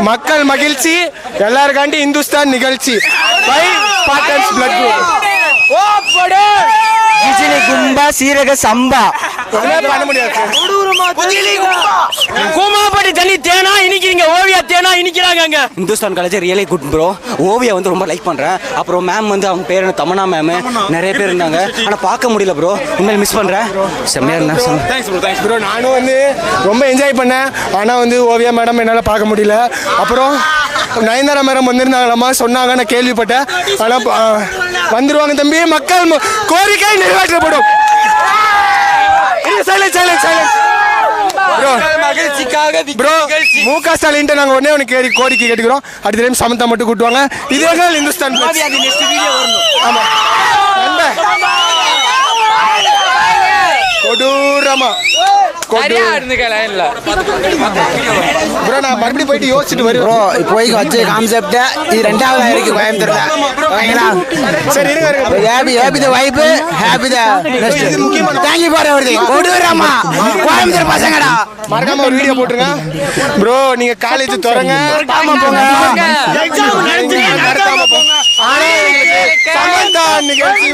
மக்கள் மகிழ்ச்சி எல்லாருக்காண்டி இந்துஸ்தான் நிகழ்ச்சி பை ஸ்பார்டன்ஸ் பிளட் குரூப் கிஜிலி கும்பா சீரக சம்பா பண்ண முடியாது. கூமாப்பட்டி தண்ணி தேனா இனிக்கிறீங்க, ஓவியா தேனா இனிக்கிறாங்க. Hindustan college really good bro. Oviya வந்து ரொம்ப லைக் பண்றேன். அப்புறம் மேம் வந்து அவங்க பேர் தமனா மேம், நிறைய பேர் இருந்தாங்க. ஆனா பார்க்க முடியல ப்ரோ, உண்மையில மிஸ் பண்றேன். செம்மையா இருந்தாங்க. Thanks bro. நானும் வந்து ரொம்ப என்ஜாய் பண்ணேன். ஆனா வந்து ஓவியா மேடம் என்னால பார்க்க முடியல. அப்புறம் நயன்தாரா மேடம் வந்திருந்தாங்களாமா சொன்னாங்க, நான் கேள்விப்பட்டேன். ஆனா வந்துருவாங்க தம்பி, மக்கள் கோரிக்கை நிறைவேற்றப்படும். முக ஸ்டாலின் நாங்க ஒன்னே ஒன்று கோரிக்கை கேட்டுக்கிறோம். அடுத்த டைம் சமந்தா மட்டும் கூட்டுவாங்க. இதே இந்துஸ்தான் கொடூரமா ப்ரோ நான் மறுபடியும் போயிட்டு யோசிச்சுட்டு வருவேன். இப்போதைக்கு வச்ச கான்செப்ட் இது ரெண்டாவது இருக்கு கோயம்புத்தூர்ல. சரி இருங்க. ஹாப்பி தி வைப், ஹாப்பி தி இது முக்கியமான தேங்க் யூ ஃபார் எவரிதிங். கொடூரமா கோயம்புத்தூர் பசங்கடா. மறக்காம ஒரு வீடியோ போட்டுருங்க ப்ரோ. நீங்க காலேஜ் தொடங்க, எக்ஸாம் நடத்துங்க, மறக்காம போங்க. சமந்தா நிகழ்ச்சி